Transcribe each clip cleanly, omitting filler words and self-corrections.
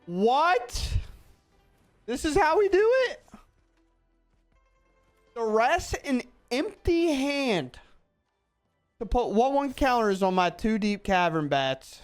What? This is how we do it? The rest an empty hand to put 1/1 counters on my 2 deep cavern bats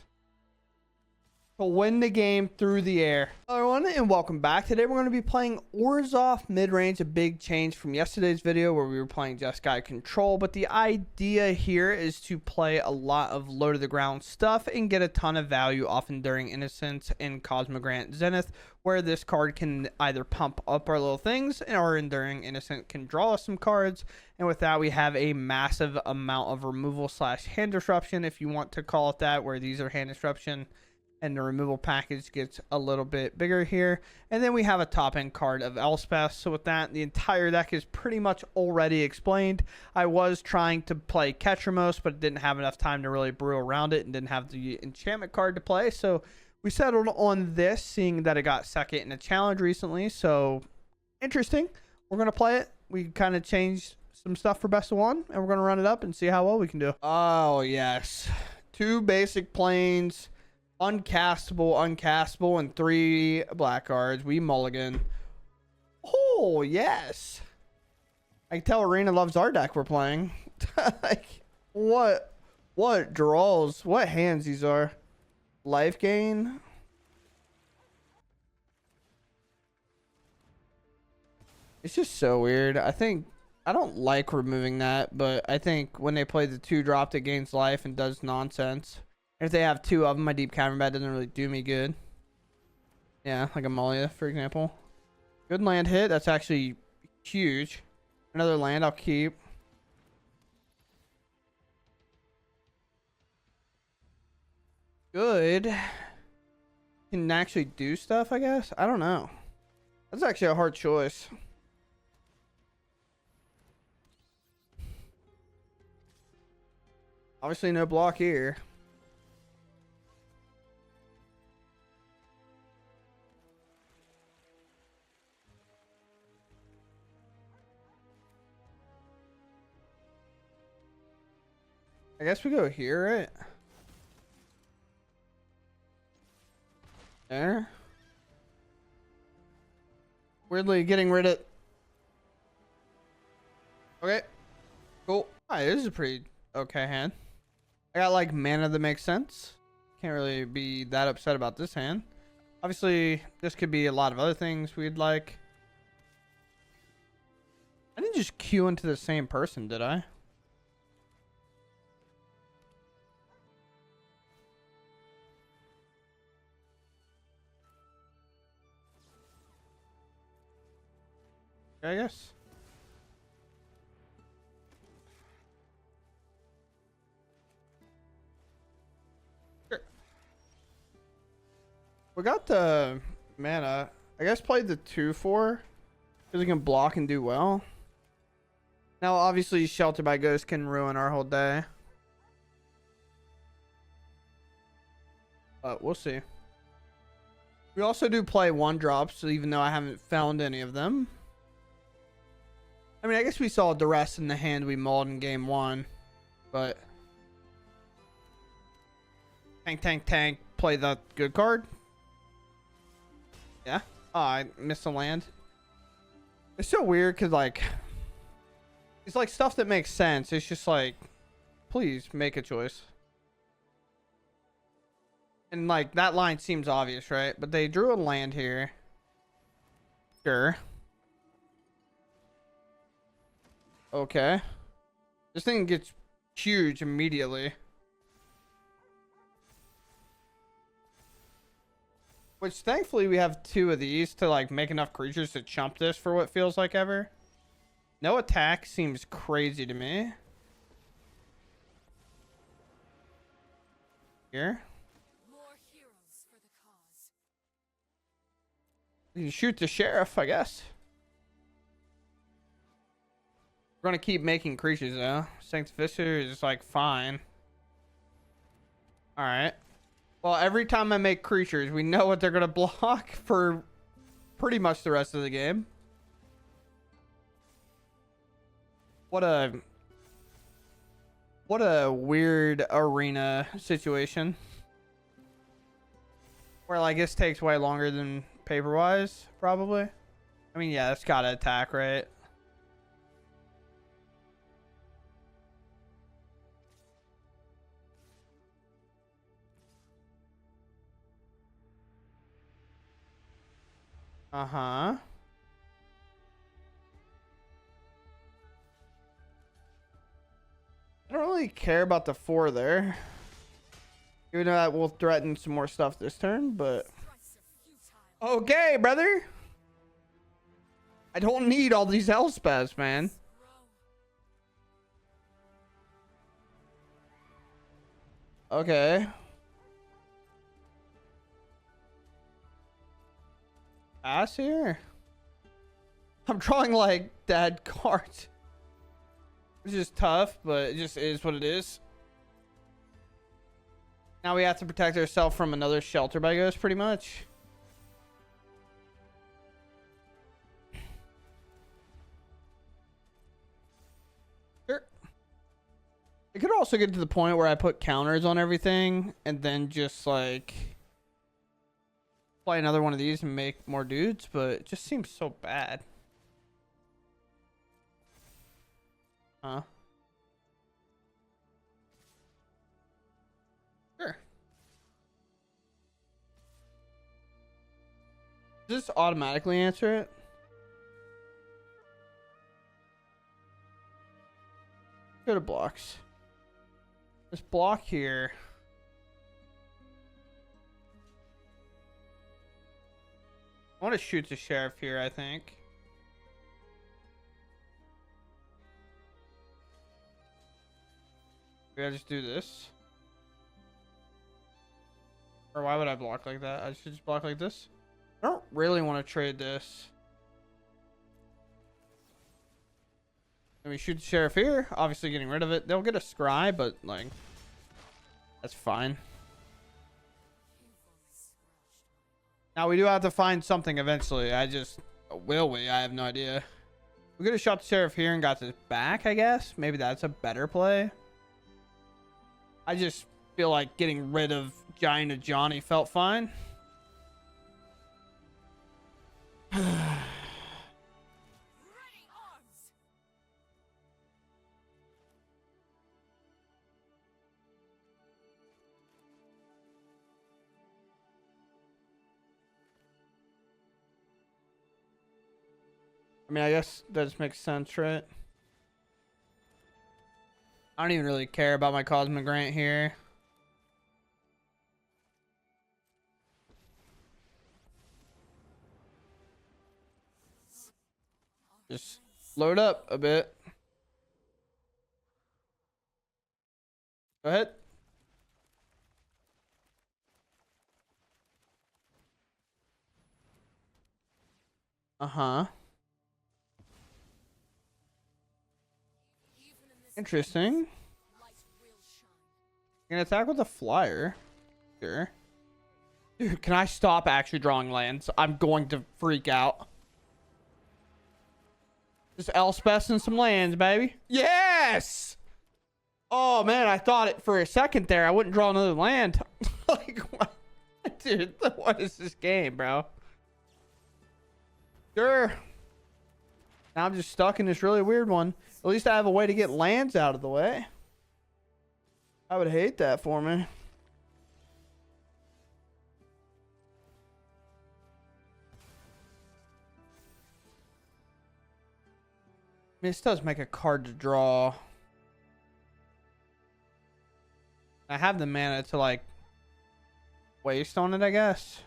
to win the game through the air. Hello everyone and welcome back. Today we're going to be playing Orzhov Midrange, a big change from yesterday's video where we were playing just guy control, but the idea here is to play a lot of low to the ground stuff and get a ton of value off Enduring Innocence and Cosmogrant Zenith, where this card can either pump up our little things and our Enduring Innocent can draw us some cards, and with that we have a massive amount of removal slash hand disruption, if you want to call it that, where these are hand disruption and the removal package gets a little bit bigger here. And then we have a top end card of Elspeth. So with that, the entire deck is pretty much already explained. I was trying to play Ketramos, but didn't have enough time to really brew around it and didn't have the enchantment card to play. So we settled on this, seeing that it got second in a challenge recently. So interesting. We're going to play it. We kind of changed some stuff for best of one, and we're going to run it up and see how well we can do. Oh, yes. 2 basic planes. Uncastable, and 3 black cards. We mulligan. Oh, yes. I can tell Arena loves our deck we're playing. Like, what draws, what hands these are. Life gain. It's just so weird. I don't like removing that, but I think when they play the 2-drop that gains life and does nonsense. If they have 2 of them, my deep cavern bat doesn't really do me good. Yeah, like a Malia, for example. Good land hit. That's actually huge. Another land I'll keep. Good. Can actually do stuff, I guess. I don't know. That's actually a hard choice. Obviously no block here. I guess we go here, right? There. Weirdly getting rid of... Okay. Cool. Alright, this is a pretty okay hand. I got like mana that makes sense. Can't really be that upset about this hand. Obviously, this could be a lot of other things we'd like. I didn't just queue into the same person, did I? I guess. Sure. We got the mana. I guess played the 2/4 because we can block and do well. Now, obviously, Shelter by Ghost can ruin our whole day. But we'll see. We also do play 1-drops, so even though I haven't found any of them. I mean, I guess we saw the rest in the hand we mauled in game 1, but tank, play the good card. Yeah. Oh, I missed a land. It's so weird because, like, it's like stuff that makes sense. It's just like, please make a choice. And like that line seems obvious, right? But they drew a land here. Sure. Okay. This thing gets huge immediately. Which thankfully we have 2 of these to like make enough creatures to chump this for what feels like ever. No attack seems crazy to me. Here. More heroes for the cause. You can shoot the sheriff, I guess. We're gonna keep making creatures though. Sanctificer is like fine. Alright. Well, every time I make creatures, we know what they're gonna block for pretty much the rest of the game. What a weird arena situation. Where like this takes way longer than paper wise, probably. I mean, yeah, it's gotta attack, right? Uh-huh. I don't really care about the 4 there. Even though that will threaten some more stuff this turn, but... Okay, brother. I don't need all these Elspeths, man. Okay. Pass here. I'm drawing like dead cards. It's just tough, but it just is what it is. Now we have to protect ourselves from another shelter by ghost, pretty much. Sure. It could also get to the point where I put counters on everything and then just like play another one of these and make more dudes, but it just seems so bad. Huh? Sure. Does this automatically answer it? Go to blocks. This block here. I want to shoot the sheriff here, I think. Maybe I just do this. Or why would I block like that? I should just block like this. I don't really want to trade this. Let me shoot the sheriff here. Obviously getting rid of it. They'll get a scry, but like, that's fine. Now we do have to find something eventually. Will we? I have no idea. We could have shot the sheriff here and got this back, I guess. Maybe that's a better play. I just feel like getting rid of Giant of Johnny felt fine. I mean, I guess that just makes sense, right? I don't even really care about my Cosmic Grant here. Just load up a bit. Go ahead. Uh-huh. Interesting. You can attack with a flyer. Sure. Dude, can I stop actually drawing lands? I'm going to freak out. Just Elspeth and some lands, baby. Yes! Oh, man, I thought it for a second there. I wouldn't draw another land. Like, what? Dude, what is this game, bro? Sure. Now I'm just stuck in this really weird one. At least I have a way to get lands out of the way. I would hate that for me. I mean, this does make a card to draw. I have the mana to like waste on it, I guess.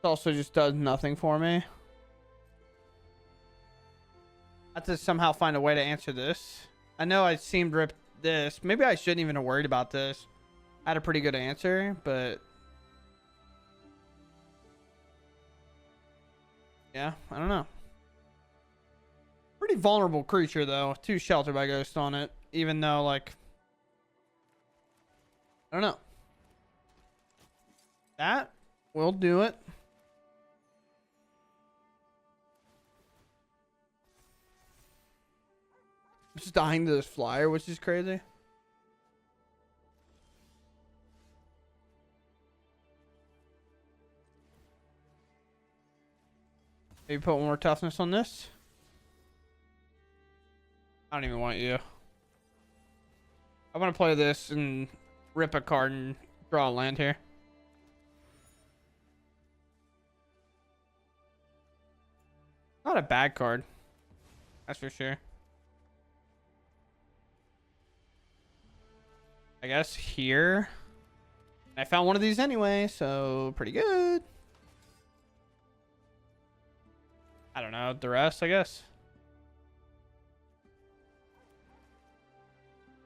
It also just does nothing for me. I have to somehow find a way to answer this. I know I seemed ripped this. Maybe I shouldn't even have worried about this. I had a pretty good answer, but yeah, I don't know. Pretty vulnerable creature though. 2 Shelter by Ghost on it, even though like I don't know. That will do it. I'm just dying to this flyer, which is crazy. Maybe put one more toughness on this. I don't even want you. I want to play this and rip a card and draw a land here. Not a bad card. That's for sure. I guess here. I found one of these anyway, so pretty good. I don't know. The rest, I guess.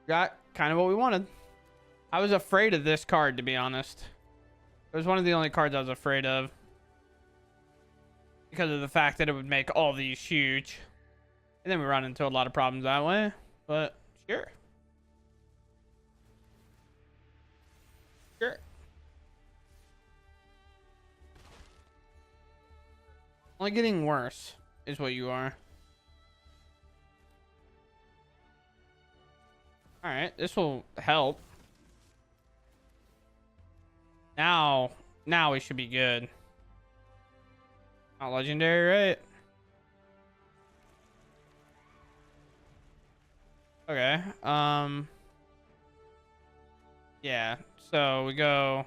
Got kind of what we wanted. I was afraid of this card, to be honest. It was one of the only cards I was afraid of. Because of the fact that it would make all these huge. And then we run into a lot of problems that way. But, sure. Sure. Only getting worse is what you are. Alright, this will help. Now we should be good. Not legendary, right? Okay. Yeah. So we go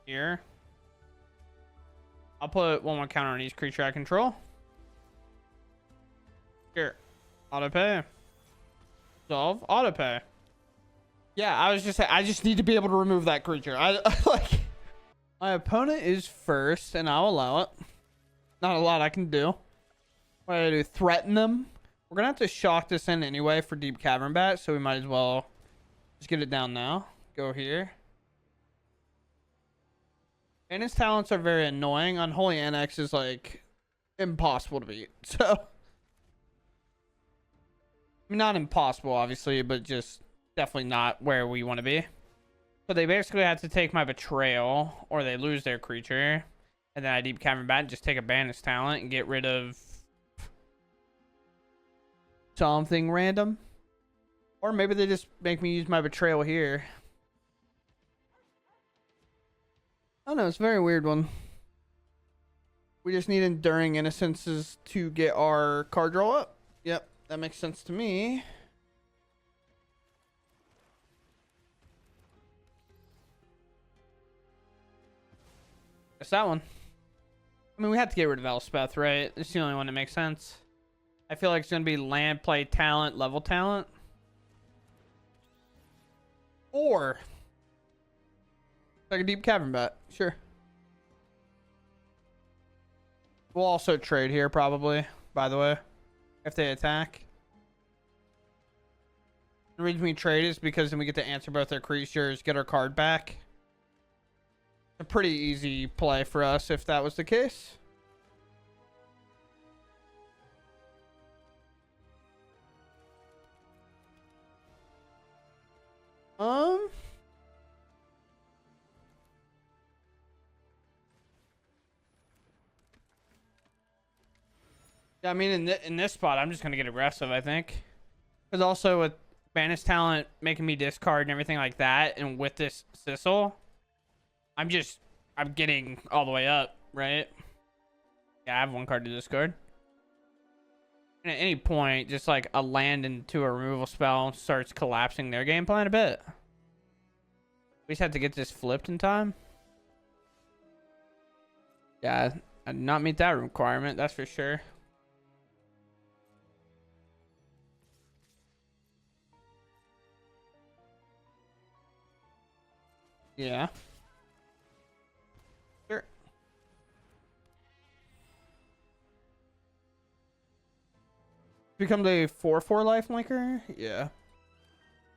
here. I'll put one more counter on each creature I control. Here. Auto pay. Resolve. Auto pay. Yeah, I was just saying, I just need to be able to remove that creature. I like. My opponent is first, and I'll allow it. Not a lot I can do. What do I do? Threaten them? We're going to have to shock this in anyway for Deep Cavern Bat, so we might as well just get it down now. Go here. And his talents are very annoying. Unholy Annex is, like, impossible to beat. So, I mean, not impossible, obviously, but just definitely not where we want to be. So they basically have to take my Betrayal, or they lose their creature. And then I Deep Cavern Bat and just take a Banished talent and get rid of something random. Or maybe they just make me use my Betrayal here. I don't know, it's a very weird one. We just need Enduring Innocences to get our card draw up. Yep, that makes sense to me. It's that one. I mean, we have to get rid of Elspeth, right? It's the only one that makes sense. I feel like it's going to be land, play, talent, level talent. Or like a Deep Cavern Bat. Sure. We'll also trade here, probably, by the way, if they attack. The reason we trade is because then we get to answer both their creatures, get our card back. A pretty easy play for us if that was the case. Yeah, I mean, in this spot, I'm just gonna get aggressive, I think, because also with Banished talent making me discard and everything like that, and with this Sissel, I'm getting all the way up, right? Yeah, I have one card to discard. And at any point, just like a land into a removal spell starts collapsing their game plan a bit. We just have to get this flipped in time. Yeah, I did not meet that requirement, that's for sure. Yeah. Sure. Becomes a 4/4 lifelinker? Yeah.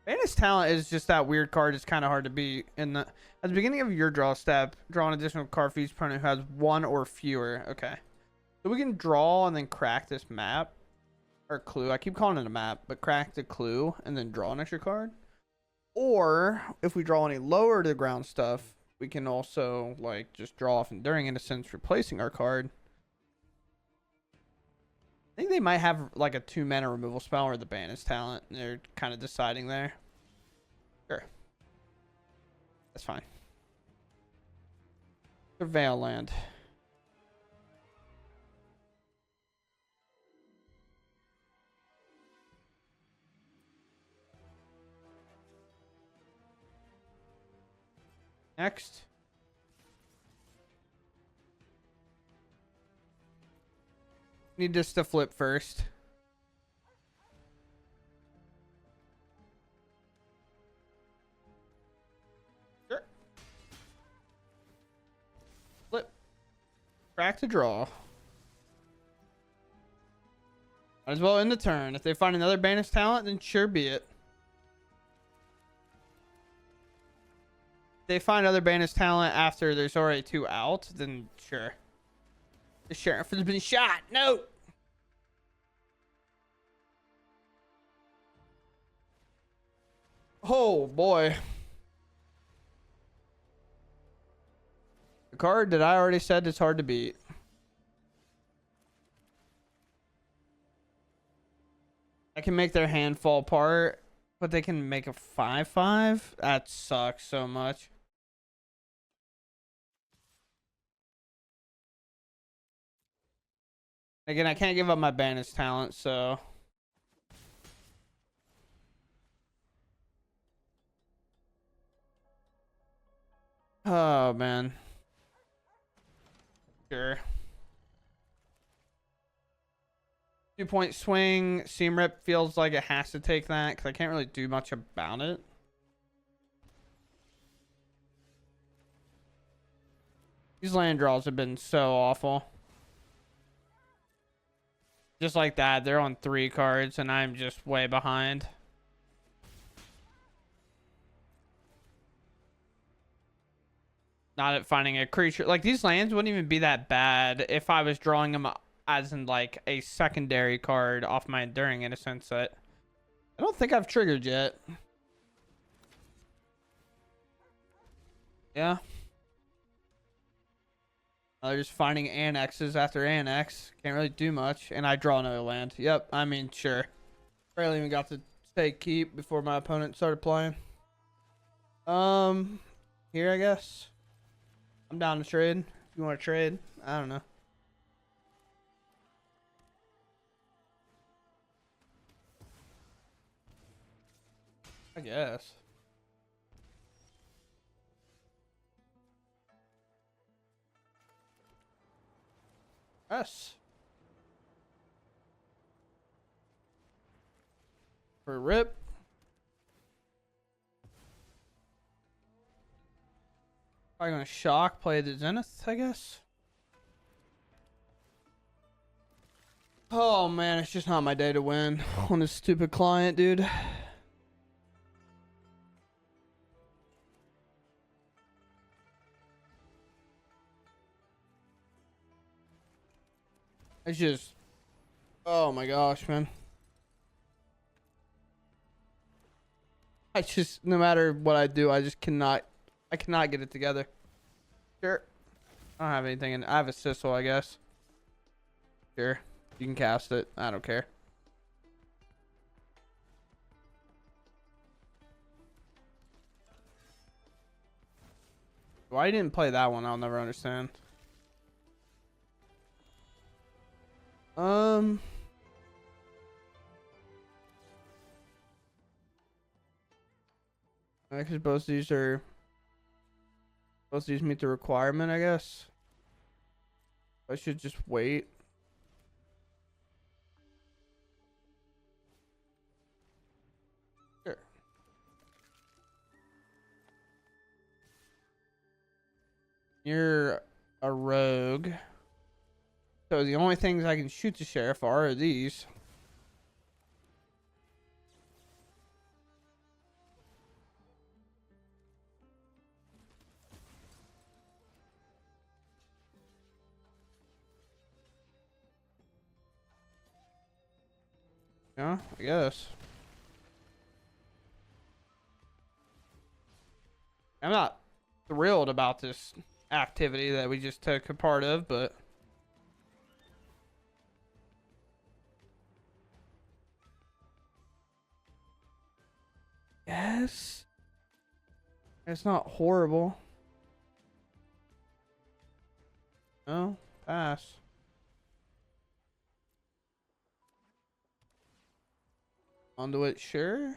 Banished talent is just that weird card. It's kind of hard to beat. At the beginning of your draw step, draw an additional card for each opponent who has one or fewer. Okay. So we can draw and then crack this map. Or clue. I keep calling it a map, but crack the clue and then draw an extra card. Or if we draw any lower to the ground stuff, we can also like just draw off Enduring Innocence, replacing our card. I think they might have like a 2-mana removal spell or the Banished talent. And they're kind of deciding there. Sure. That's fine. Surveil land. Next. Need this to flip first. Sure. Flip. Crack to draw. Might as well end the turn. If they find another banished talent, then sure be it. If they find other banished talent after there's already 2 out, then sure. The sheriff has been shot. No. Oh boy. The card that I already said is hard to beat. I can make their hand fall apart, but they can make a 5/5. That sucks so much. Again, I can't give up my banished talent, so. Oh, man. Sure. 2-point swing. Seam Rip feels like it has to take that because I can't really do much about it. These land draws have been so awful. Just like that, they're on 3 cards and I'm just way behind. Not at finding a creature. Like, these lands wouldn't even be that bad if I was drawing them as in like a secondary card off my Enduring Innocence that I don't think I've triggered yet. Yeah. They're just finding annexes after annex. Can't really do much. And I draw another land. Yep, I mean, sure. Barely even got to stay keep before my opponent started playing. Here, I guess. I'm down to trade. If you want to trade, I don't know. I guess. Yes. For rip. Probably gonna shock, play the Zenith, I guess. Oh man, it's just not my day to win on this stupid client, dude. It's just, oh my gosh, man. I just, no matter what I do, I cannot get it together. Sure. I don't have anything in, I have a Sissel, I guess. Sure. You can cast it. I don't care. Why you didn't play that one, I'll never understand. Because both of these meet the requirement, I guess. I should just wait. Sure. You're a rogue. So the only things I can shoot the sheriff are these. Yeah, I guess. I'm not thrilled about this activity that we just took a part of, but yes, it's not horrible. No, pass. Onto it, sure.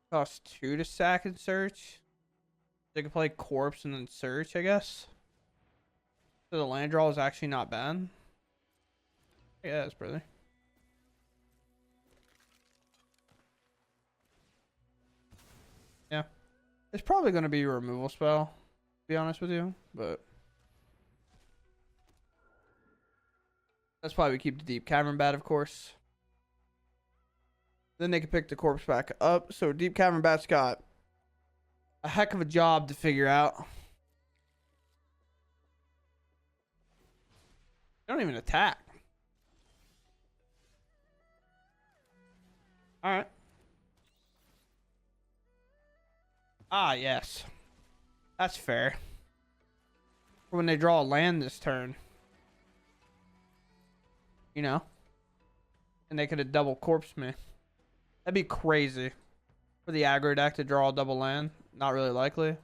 Cost 2 to sack and search. They could play Corpse and then Search, I guess. So the land draw is actually not bad. Yeah, it's brother. Yeah. It's probably going to be a removal spell, to be honest with you, but that's why we keep the Deep Cavern Bat, of course. Then they can pick the Corpse back up. So Deep Cavern Bat's got a heck of a job to figure out. They don't even attack. All right. Ah, yes. That's fair. When they draw a land this turn. You know? And they could have double corpsed me. That'd be crazy. For the aggro deck to draw a double land. Not really likely.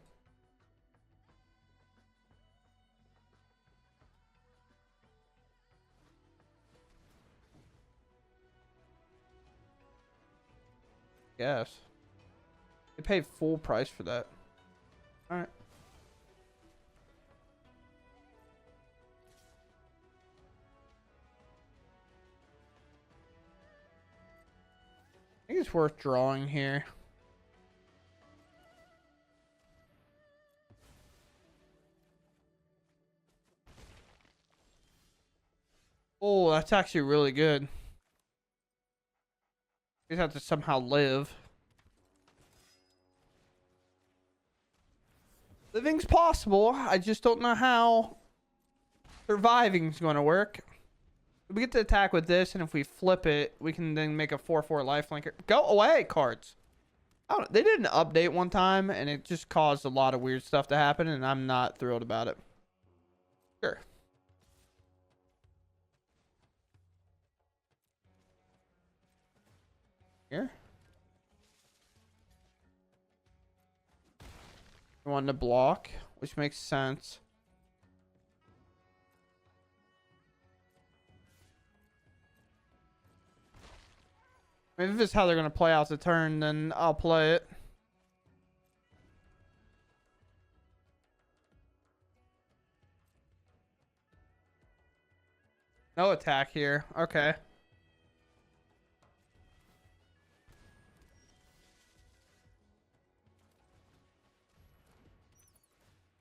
Yes. They paid full price for that. Alright. I think it's worth drawing here. Oh, that's actually really good. You just have to somehow live. Living's possible. I just don't know how surviving's going to work. We get to attack with this, and if we flip it, we can then make a 4/4 lifelinker. Go away, cards. They did an update one time, and it just caused a lot of weird stuff to happen, and I'm not thrilled about it. Sure. Here. We wanted to block, which makes sense. Maybe if it's how they're going to play out the turn, then I'll play it. No attack here. Okay.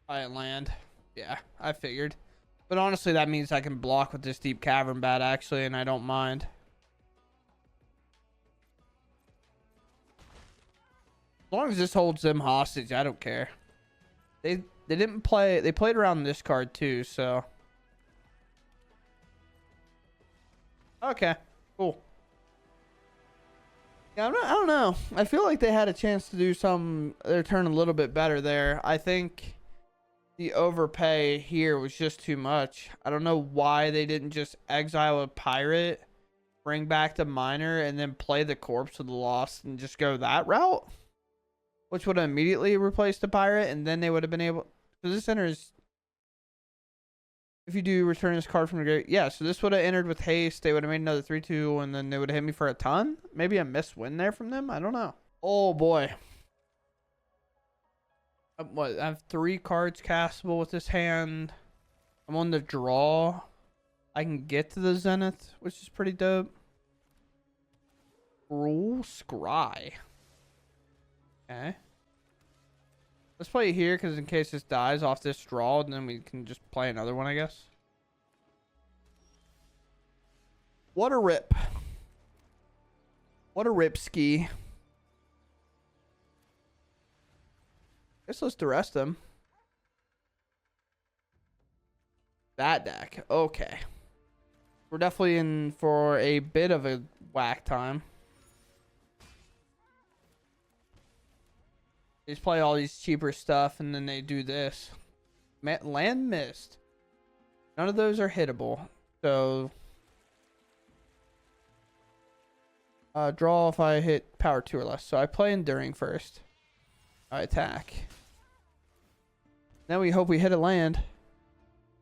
I land. Yeah, I figured. But honestly, that means I can block with this Deep Cavern Bat, actually, and I don't mind. As long as this holds them hostage, I don't care. They didn't play. They played around this card too, so. Okay, cool. Yeah, I don't know. I feel like they had a chance to do their turn a little bit better there. I think the overpay here was just too much. I don't know why they didn't just exile a pirate, bring back the miner, and then play the corpse of the lost and just go that route. Which would have immediately replaced the pirate, and then they would have been able. So this enters. If you do return this card from the grave, yeah. So this would have entered with haste. They would have made another 3/2, and then they would have hit me for a ton. Maybe a missed win there from them. I don't know. Oh boy. What? I have 3 cards castable with this hand. I'm on the draw. I can get to the Zenith, which is pretty dope. Cruel Scry. Okay. Let's play it here because in case this dies off this draw, and then we can just play another one, I guess. What a rip. What a rip ski. Guess let's arrest them. That deck. Okay. We're definitely in for a bit of a whack time. They just play all these cheaper stuff, and then they do this. Land missed. None of those are hittable. So, draw if I hit power 2 or less. So I play Enduring first. I attack. Then we hope we hit a land.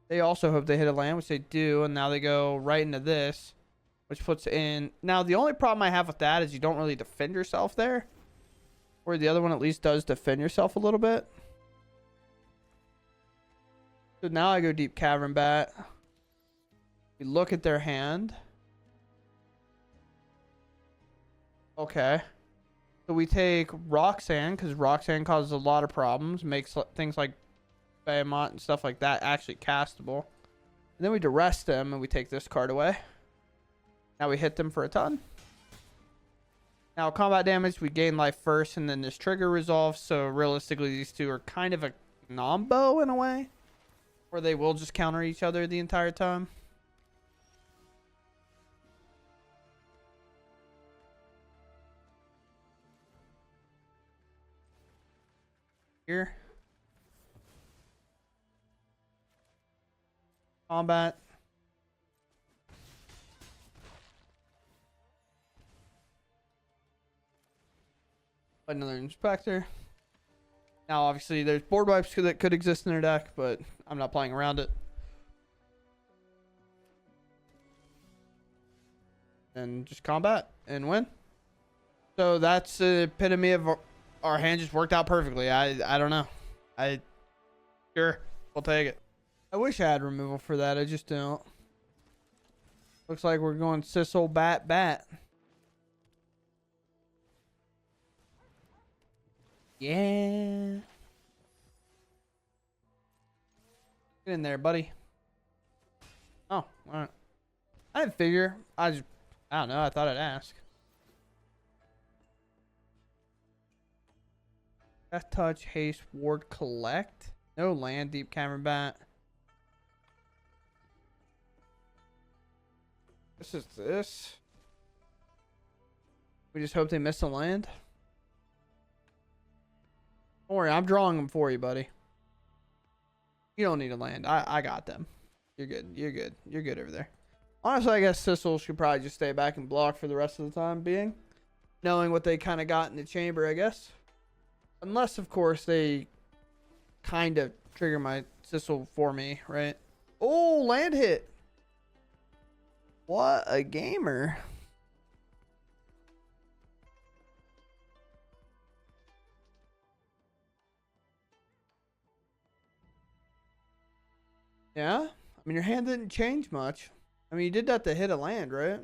They also hope they hit a land, which they do, and now they go right into this, which puts in. Now, the only problem I have with that is you don't really defend yourself there. Where the other one at least does defend yourself a little bit. So now I go deep cavern bat. We look at their hand. Okay. So we take Roxanne, because Roxanne causes a lot of problems. Makes things like Behemoth and stuff like that actually castable. And then we duress them, and we take this card away. Now we hit them for a ton. Now combat damage, we gain life first, and then this trigger resolves. So realistically, these two are kind of a combo in a way, where they will just counter each other the entire time. Here. Combat. Another inspector. Now obviously there's board wipes that could exist in their deck, but I'm not playing around it. And just combat and win. So that's the epitome of our hand just worked out perfectly. I don't know. Sure, we'll take it. I wish I had removal for that. I just don't. Looks like we're going Sissel bat bat. Yeah. Get in there, buddy. Oh, all right. I didn't figure. I don't know. I thought I'd ask. Death touch, haste, ward, collect. No land, deep cavern bat. This is this. We just hope they miss a land. Don't worry, I'm drawing them for you, buddy. You don't need a land. I got them. You're good. You're good. You're good over there. Honestly, I guess Sissel should probably just stay back and block for the rest of the time being. Knowing what they kind of got in the chamber, I guess. Unless, of course, they kind of trigger my Sissel for me, right? Oh, land hit. What a gamer. Yeah? I mean, your hand didn't change much. I mean, you did that to hit a land, right?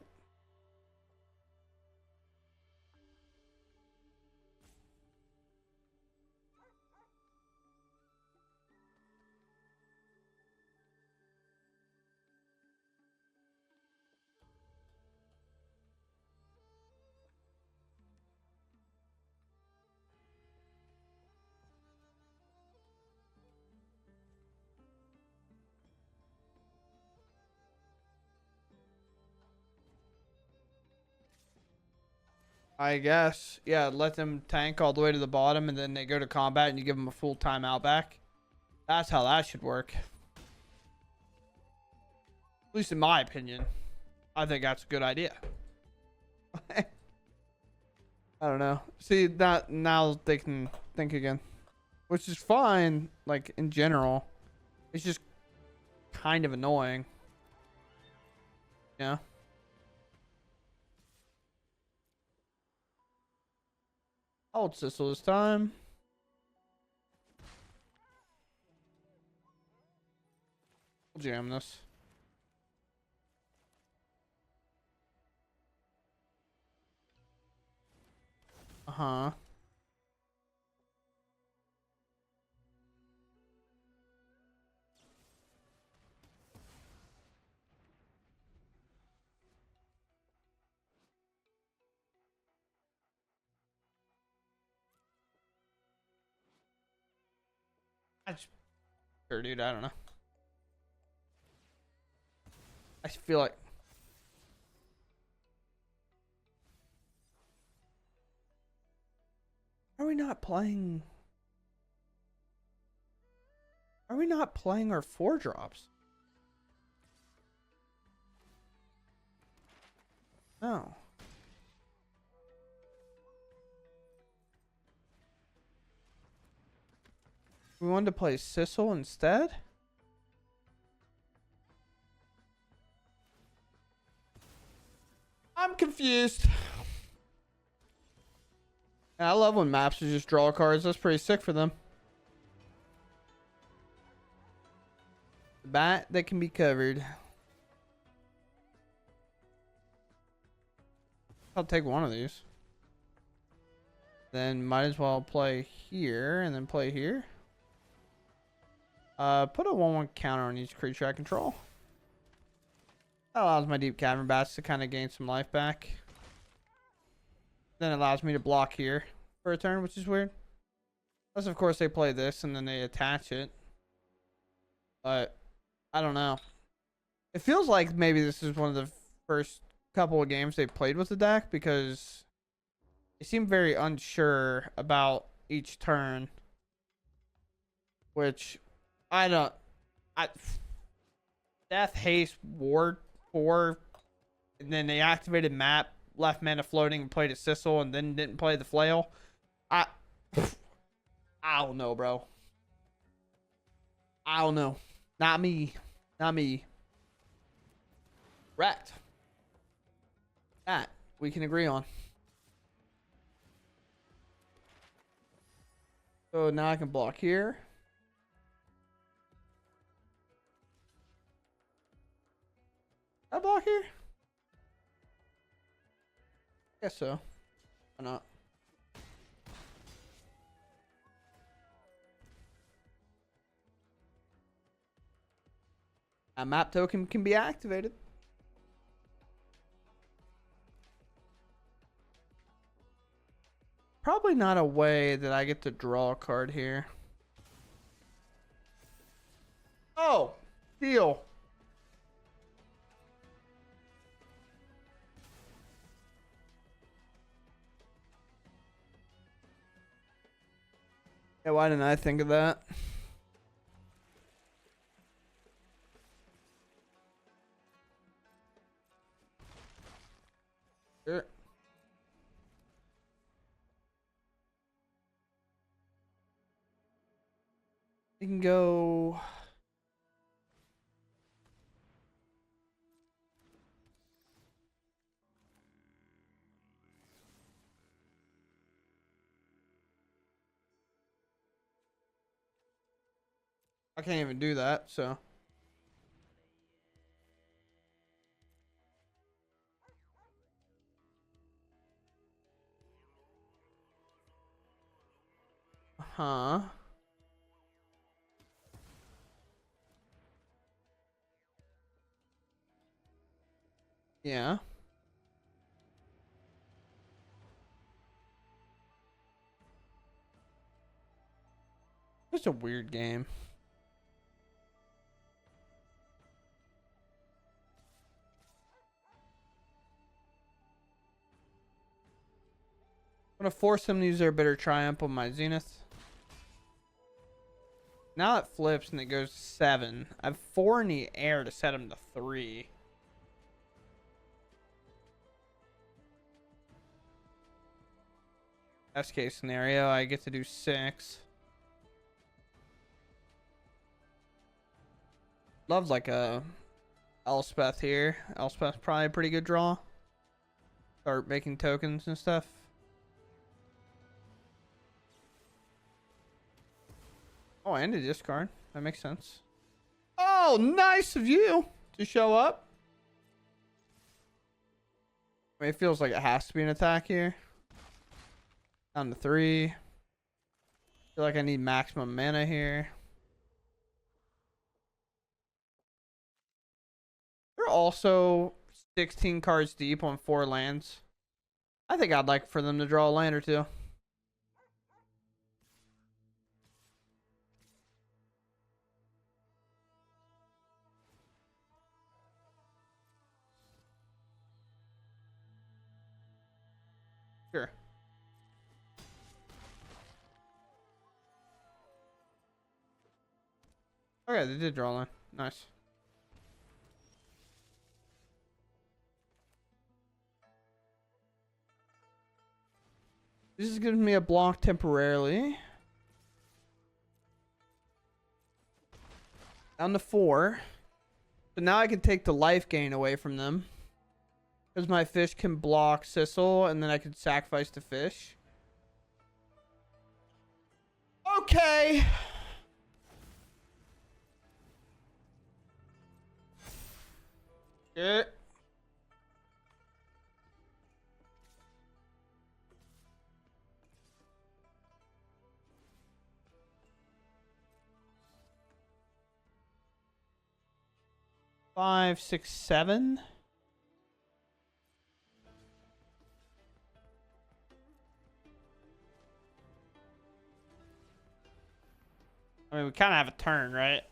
I guess. Yeah, let them tank all the way to the bottom, and then they go to combat, and you give them a full timeout back. That's how that should work. At least in my opinion. I think that's a good idea. I don't know. See, that now they can think again. Which is fine, like, in general. It's just kind of annoying. Yeah. Hold Sissel this time. We'll jam this. Uh-huh. Sure, dude, I don't know. I feel like are we not playing our 4-drops? No. We wanted to play Sissel instead? I'm confused. I love when maps just draw cards. That's pretty sick for them. bat that can be covered. I'll take one of these. Then might as well play here and then play here. Put a 1/1 counter on each creature I control. That allows my deep cavern bats to kind of gain some life back. Then it allows me to block here for a turn, which is weird. Unless, of course, they play this and then they attach it. But I don't know. It feels like maybe this is one of the first couple of games they played with the deck because they seem very unsure about each turn. Which I don't. Death, Haste, Ward 4, and then they activated map, left mana floating, and played a Sissel, and then didn't play the flail. I don't know, bro. I don't know. Not me. Not me. Wrecked. That we can agree on. So now I can block here. I block here? Guess so. Why not? A map token can be activated. Probably not a way that I get to draw a card here. Oh, deal. Yeah, why didn't I think of that? Sure. We can go. I can't even do that, so. Huh. Yeah. It's a weird game. I'm gonna force them to use their Bitter Triumph on my Zenith. Now it flips and it goes 7. I have 4 in the air to set him to 3. Best case scenario, I get to do 6. Love like a Elspeth here. Elspeth's probably a pretty good draw. Start making tokens and stuff. Oh, and a discard. That makes sense. Oh, nice of you to show up. I mean, it feels like it has to be an attack here. Down to 3. Feel like I need maximum mana here. They're also 16 cards deep on 4 lands. I think I'd like for them to draw a land or two. Sure. Okay, they did draw a line. Nice. This is giving me a block temporarily. Down to 4. So now I can take the life gain away from them. Because my fish can block Sissel, and then I can sacrifice the fish. Okay. Yeah. Five, six, seven. I mean, we kind of have a turn, right?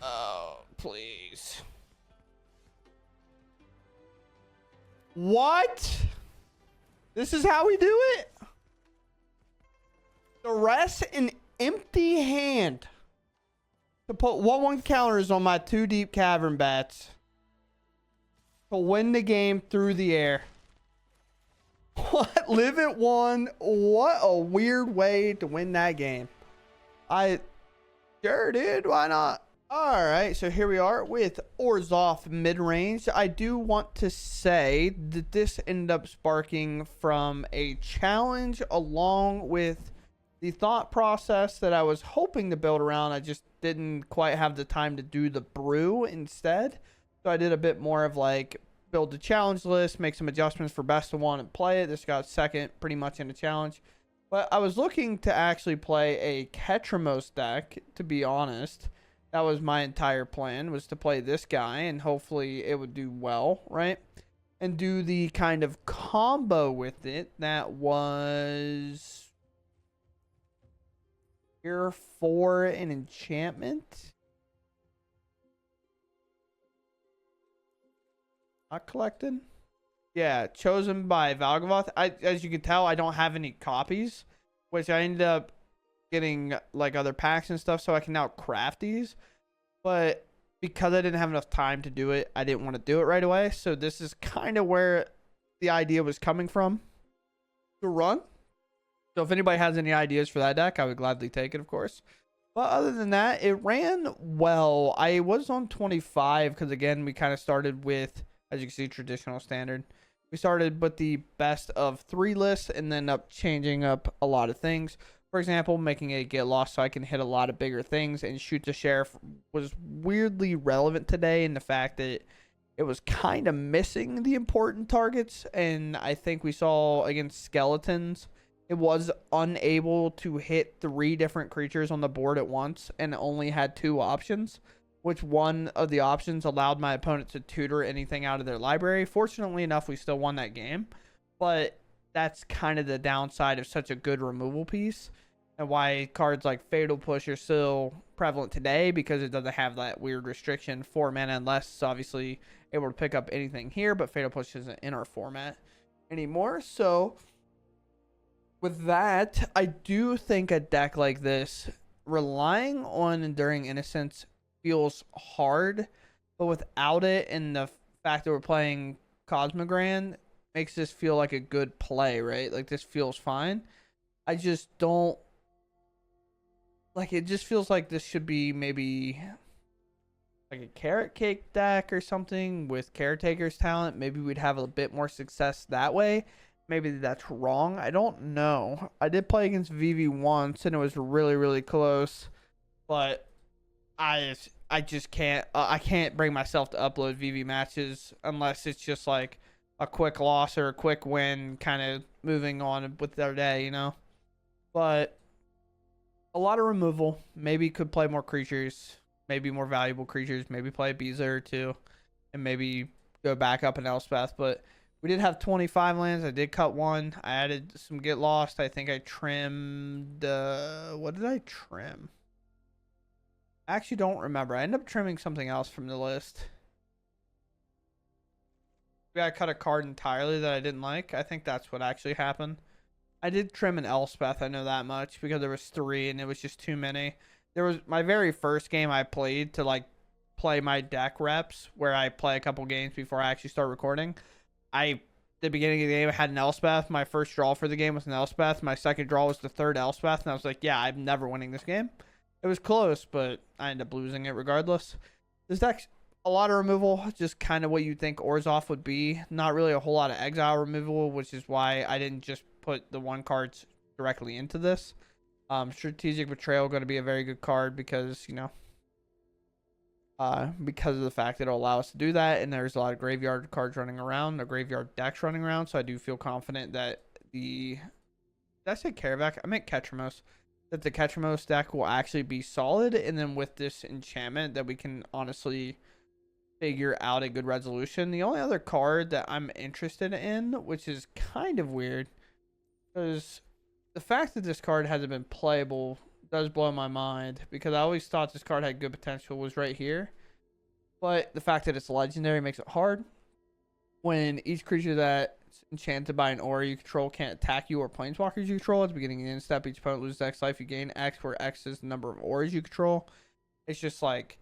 Oh, please. What? This is how we do it? Duress an empty hand to put 1/1 counters on my 2 deep cavern bats to win the game through the air. What? Live at 1. What a weird way to win that game. Sure, dude. Why not? All right, so here we are with Orzhov Midrange. I do want to say that this ended up sparking from a challenge along with the thought process that I was hoping to build around. I just didn't quite have the time to do the brew instead. So I did a bit more of like build the challenge list, make some adjustments for best of 1 and play it. This got second pretty much in the challenge. But I was looking to actually play a Ketramos deck, to be honest. That was my entire plan, was to play this guy, and hopefully it would do well, right? And do the kind of combo with it that was Tier 4 an enchantment. Not collected. Yeah, chosen by Valgavoth. As you can tell, I don't have any copies, which I ended up getting like other packs and stuff, so I can now craft these. But because I didn't have enough time to do it, I didn't want to do it right away. So this is kind of where the idea was coming from to run. So if anybody has any ideas for that deck, I would gladly take it, of course. But other than that, it ran well. I was on 25 because, again, we kind of started with, as you can see, traditional standard. We started with the best of 3 lists and then up changing up a lot of things. For example, making a get lost so I can hit a lot of bigger things, and shoot the sheriff was weirdly relevant today in the fact that it was kind of missing the important targets. And I think we saw against skeletons, it was unable to hit 3 different creatures on the board at once and only had 2 options, which one of the options allowed my opponent to tutor anything out of their library. Fortunately enough, we still won that game, but that's kind of the downside of such a good removal piece, and why cards like Fatal Push are still prevalent today, because it doesn't have that weird restriction. 4 mana and less is obviously able to pick up anything here, but Fatal Push isn't in our format anymore. So with that, I do think a deck like this, relying on Enduring Innocence, feels hard, but without it and the fact that we're playing Cosmogran makes this feel like a good play, right? Like, this feels fine. I just don't like it. Just feels like this should be maybe like a carrot cake deck or something with Caretaker's talent. Maybe we'd have a bit more success that way. Maybe that's wrong. I don't know. I did play against VV once and it was really, really close, but I just can't. I can't bring myself to upload VV matches unless it's just like a quick loss or a quick win, kind of moving on with their day, you know. But a lot of removal. Maybe could play more creatures, maybe more valuable creatures, maybe play a Beezer or 2, and maybe go back up in Elspeth. But we did have 25 lands. I did cut 1. I added some Get Lost. I think I trimmed, what did I trim? I actually don't remember. I ended up trimming something else from the list. Maybe I cut a card entirely that I didn't like. I think that's what actually happened. I did trim an Elspeth, I know that much, because there was 3 and it was just too many. There was my very first game I played to like play my deck reps, where I play a couple games before I actually start recording. The beginning of the game, I had an Elspeth. My first draw for the game was an Elspeth. My second draw was the 3rd Elspeth, and I was like, yeah, I'm never winning this game. It was close, but I ended up losing it regardless. This deck's a lot of removal, just kind of what you'd think Orzhov would be. Not really a whole lot of exile removal, which is why I didn't just put the 1 cards directly into this. Strategic Betrayal going to be a very good card because, you know, because of the fact that it'll allow us to do that. And there's a lot of graveyard cards running around, or graveyard decks running around. So I do feel confident that did I say Karavac? I meant Ketramos. That the Ketramos deck will actually be solid. And then with this enchantment, that we can honestly figure out a good resolution. The only other card that I'm interested in, which is kind of weird, is the fact that this card hasn't been playable does blow my mind, because I always thought this card had good potential, was right here. But the fact that it's legendary makes it hard. When each creature that's enchanted by an aura you control can't attack you or planeswalkers you control, at the beginning of the end step, each opponent loses X life, you gain X, where X is the number of auras you control. It's just like,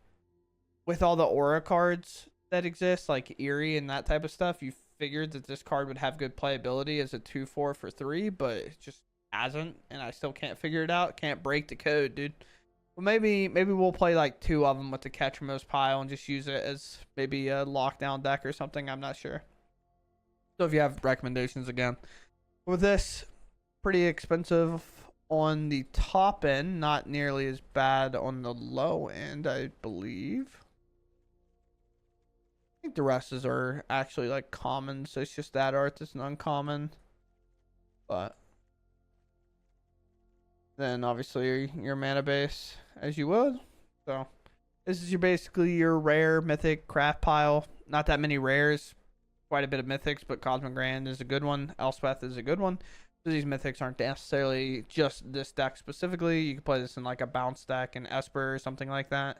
with all the aura cards that exist, like Eerie and that type of stuff, you figured that this card would have good playability as a 2/4 for 3, but it just hasn't, and I still can't figure it out. Can't break the code, dude. Well, maybe we'll play like 2 of them with the Ketramos pile and just use it as maybe a lockdown deck or something. I'm not sure. So if you have recommendations, again, with this, pretty expensive on the top end, not nearly as bad on the low end, I believe. I think the rest are actually like common, so it's just that art that's an uncommon. But then obviously your mana base as you would. So this is basically your rare mythic craft pile. Not that many rares, quite a bit of mythics, but Cosmic Grand is a good one. Elspeth is a good one. So these mythics aren't necessarily just this deck specifically. You can play this in like a bounce deck and Esper or something like that.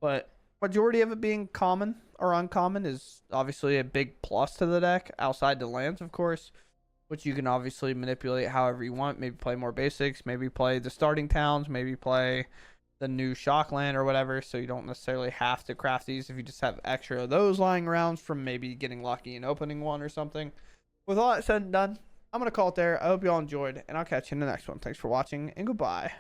But majority of it being common or uncommon is obviously a big plus to the deck, outside the lands, of course, which you can obviously manipulate however you want. Maybe play more basics, maybe play the starting towns, maybe play the new Shockland or whatever, so you don't necessarily have to craft these if you just have extra of those lying around from maybe getting lucky and opening one or something. With all that said and done, I'm going to call it there. I hope you all enjoyed, and I'll catch you in the next one. Thanks for watching, and goodbye.